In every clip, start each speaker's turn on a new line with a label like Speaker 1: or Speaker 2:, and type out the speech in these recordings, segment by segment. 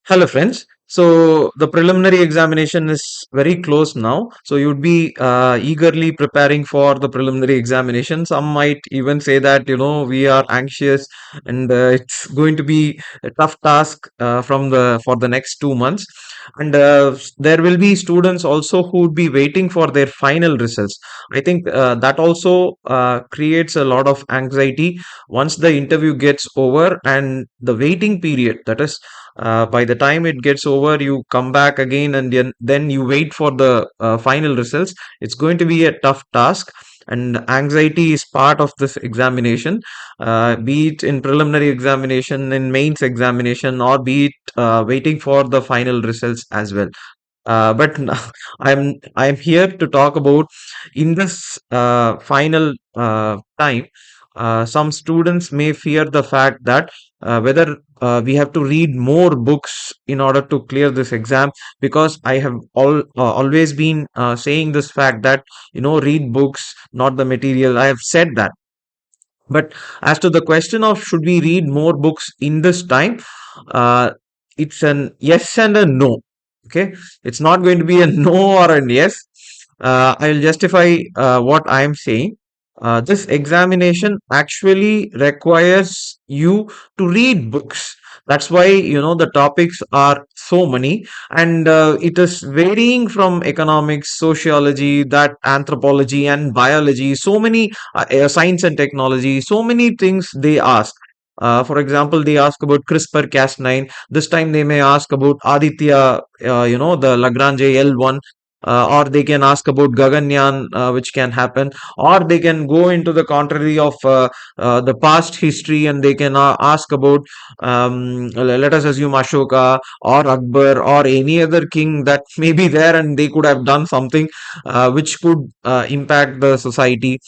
Speaker 1: Hello, friends. So the preliminary examination is very close now. So you'd be eagerly preparing for the preliminary examination. Some might even say that we are anxious and it's going to be a tough task from the for the next 2 months. And there will be students also who would be waiting for their final results. I think that also creates a lot of anxiety once the interview gets over and the waiting period. That is by the time it gets over, you come back again and then you wait for the final results. It's going to be a tough task, and anxiety is part of this examination, be it in preliminary examination, in mains examination, or be it waiting for the final results as well. But I'm here to talk about in this final time. Some students may fear the fact that whether we have to read more books in order to clear this exam, because I have always been saying this fact that read books, not the material. I have said that, but as to the question of should we read more books in this time, uh, it's an yes and a no. Okay, it's not going to be a no or a yes. I'll justify what I'm saying. This examination actually requires you to read books. That's why the topics are so many, and it is varying from economics, sociology, that anthropology, and biology. So many science and technology, so many things they ask. For example, they ask about CRISPR Cas9. This time they may ask about Aditya, the Lagrange L1, or they can ask about Gaganyaan, which can happen, or they can go into the contrary of the past history, and they can ask about, let us assume Ashoka or Akbar or any other king that may be there, and they could have done something which could impact the society.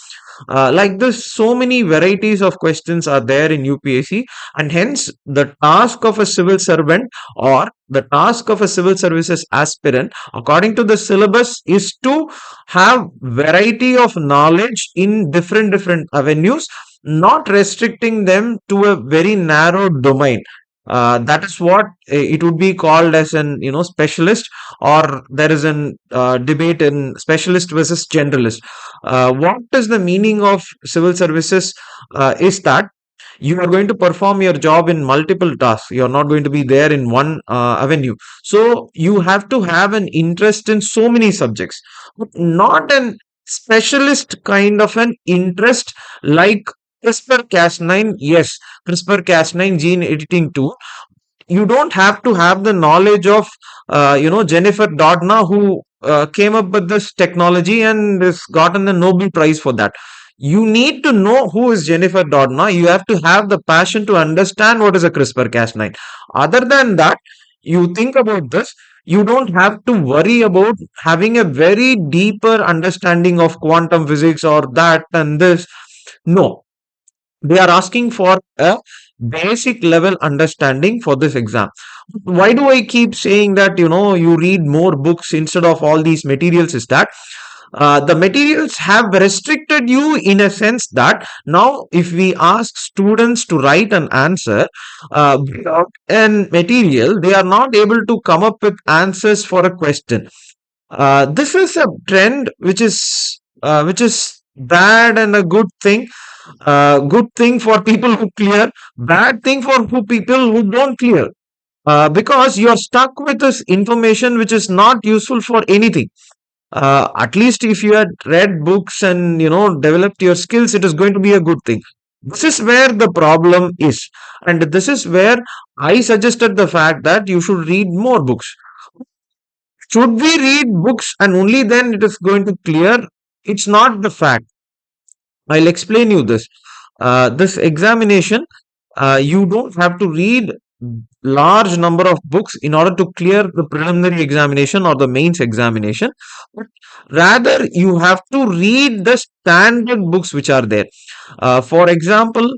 Speaker 1: Like this, so many varieties of questions are there in UPSC, and hence the task of a civil servant or the task of a civil services aspirant, according to the syllabus, is to have variety of knowledge in different avenues, not restricting them to a very narrow domain. That is what it would be called as an specialist, or there is an debate in specialist versus generalist. What is the meaning of civil services? Is that you are going to perform your job in multiple tasks. You are not going to be there in one avenue. So you have to have an interest in so many subjects, but not an specialist kind of an interest like CRISPR-Cas9. Yes, CRISPR-Cas9 gene editing tool. You don't have to have the knowledge of Jennifer Doudna, who came up with this technology and has gotten the Nobel Prize for that. You need to know who is Jennifer Doudna. You have to have the passion to understand what is a CRISPR-Cas9. Other than that, you think about this, you don't have to worry about having a very deeper understanding of quantum physics or that and this. No, they are asking for a basic level understanding for this exam. Why do I keep saying that you read more books instead of all these materials? Is that the materials have restricted you in a sense that now if we ask students to write an answer without an material, they are not able to come up with answers for a question. This is a trend which is bad and a good thing. Good thing for people who clear, bad thing for who people who don't clear. Because you're stuck with this information which is not useful for anything. At least if you had read books and developed your skills, it is going to be a good thing. This is where the problem is, and this is where I suggested the fact that you should read more books. Should we read books and only then it is going to clear? It's not the fact. I'll explain you this. This examination, you don't have to read large number of books in order to clear the preliminary examination or the mains examination, but rather you have to read the standard books which are there. For example,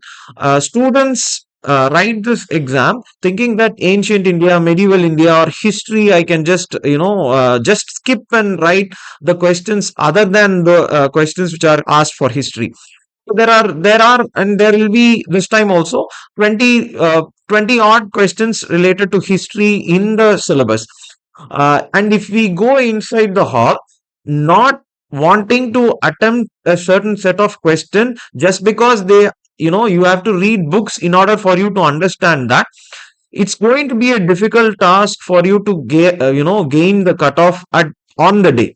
Speaker 1: students write this exam thinking that ancient India, medieval India, or history, I can just just skip and write the questions other than the questions which are asked for history. And there will be this time also 20 odd questions related to history in the syllabus. And if we go inside the hall, not wanting to attempt a certain set of question just because you have to read books in order for you to understand that, it's going to be a difficult task for you to gain the cutoff on the day.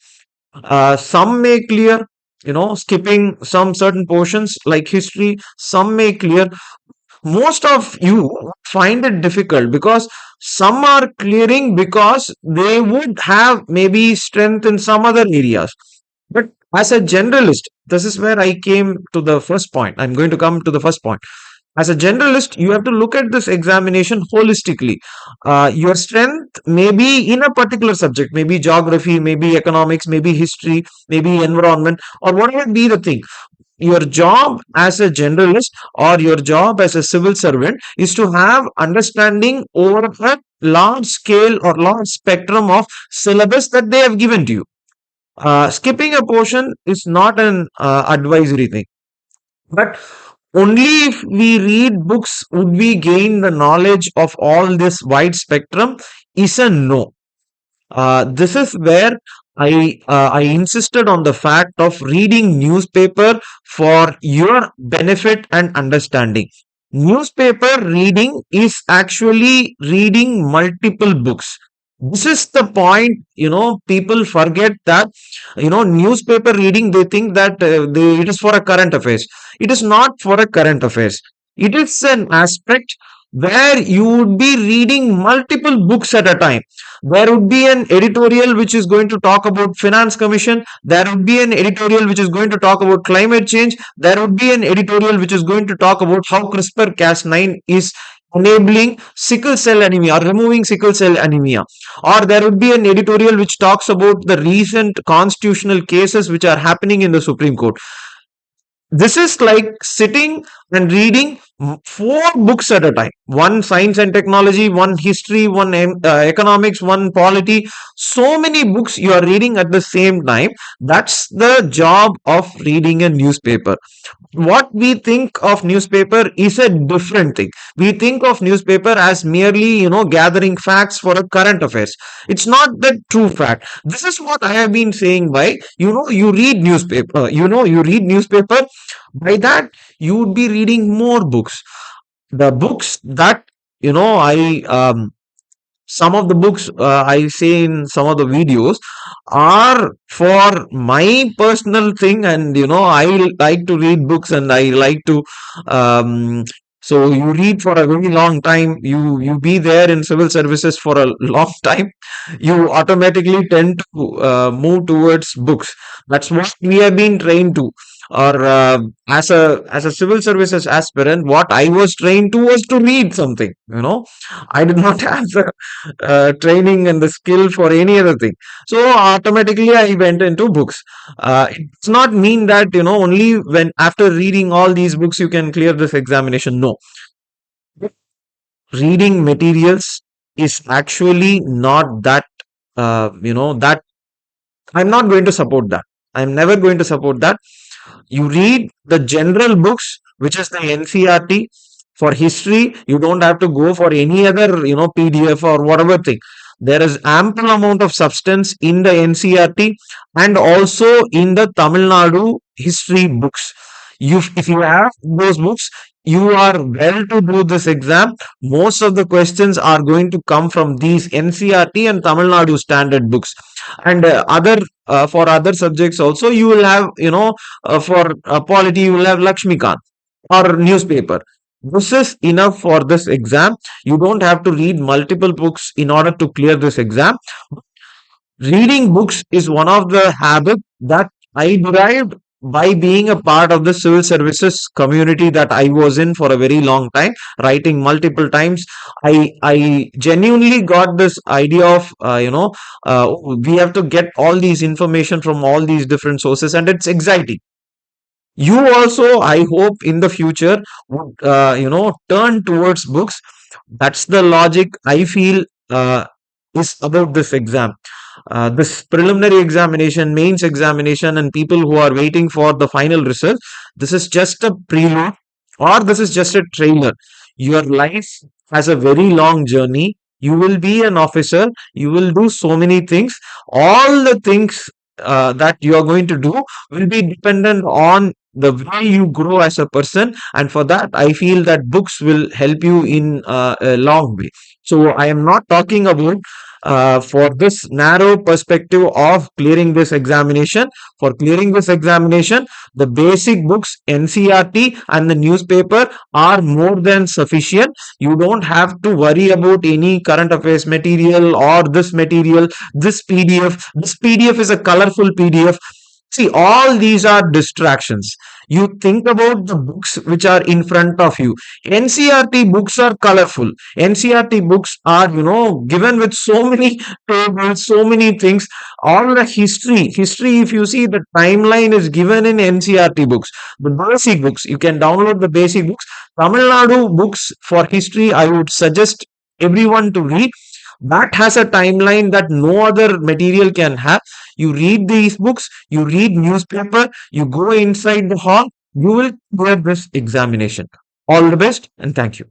Speaker 1: Some may clear, skipping some certain portions like history. Some may clear. Most of you find it difficult because some are clearing because they would have maybe strength in some other areas. But as a generalist, this is where I came to the first point. I'm going to come to the first point. As a generalist, you have to look at this examination holistically. Your strength may be in a particular subject, maybe geography, maybe economics, maybe history, maybe environment, or whatever be the thing. Your job as a generalist or your job as a civil servant is to have understanding over a large scale or large spectrum of syllabus that they have given to you. Skipping a portion is not an advisory thing, but only if we read books would we gain the knowledge of all this wide spectrum is a no. This is where I insisted on the fact of reading newspaper for your benefit and understanding. Newspaper reading is actually reading multiple books. This is the point, people forget that, newspaper reading, they think that it is for a current affairs. It is not for a current affairs. It is an aspect where you would be reading multiple books at a time. There would be an editorial which is going to talk about finance commission. There would be an editorial which is going to talk about climate change. There would be an editorial which is going to talk about how CRISPR-Cas9 is enabling sickle cell anemia or removing sickle cell anemia. Or there would be an editorial which talks about the recent constitutional cases which are happening in the Supreme Court. This is like sitting and reading four books at a time: one science and technology, one history, one economics, one polity. So many books you are reading at the same time. That's the job of reading a newspaper. What we think of newspaper is a different thing. We think of newspaper as merely, gathering facts for a current affairs. It's not the true fact. This is what I have been saying by, you read newspaper, you read newspaper. By that, you would be reading more books. The books that, I some of the books I say in some of the videos are for my personal thing, and I like to read books, and I like to so you read for a very long time, you be there in civil services for a long time, you automatically tend to move towards books. That's what we have been trained to. Or as a civil services aspirant, what I was trained to was to read something. I did not have the training and the skill for any other thing. So automatically I went into books. It does not mean that, only when after reading all these books you can clear this examination. No. Reading materials is actually not that, that I'm not going to support that. I'm never going to support that. You read the general books, which is the NCRT. For history, you don't have to go for any other, PDF or whatever thing. There is ample amount of substance in the NCRT and also in the Tamil Nadu history books. If you have those books, you are well to do this exam. Most of the questions are going to come from these NCRT and Tamil Nadu standard books. And other for other subjects also, you will have, for polity, you will have Lakshmikant or newspaper. This is enough for this exam. You don't have to read multiple books in order to clear this exam. Reading books is one of the habits that I derived by being a part of the civil services community that I was in for a very long time, writing multiple times. I genuinely got this idea of, we have to get all these information from all these different sources, and it's exciting. You also, I hope, in the future would, turn towards books. That's the logic I feel is about this exam. this preliminary examination, mains examination, and people who are waiting for the final result, this is just a prelude or this is just a trailer. Your life has a very long journey. You will be an officer, you will do so many things. All the things that you are going to do will be dependent on the way you grow as a person, and for that I feel that books will help you in a long way. So I am not talking about for this narrow perspective of clearing this examination. For clearing this examination, the basic books, NCRT and the newspaper are more than sufficient. You don't have to worry about any current affairs material or this material, this PDF. This PDF is a colorful PDF. See, all these are distractions. You think about the books which are in front of you. NCRT books are colorful. NCRT books are, given with so many tables, so many things. All the history, if you see, the timeline is given in NCRT books. The basic books, you can download the basic books. Tamil Nadu books for history, I would suggest everyone to read. That has a timeline that no other material can have. You read these books, you read newspaper, you go inside the hall, you will clear this examination. All the best and thank you.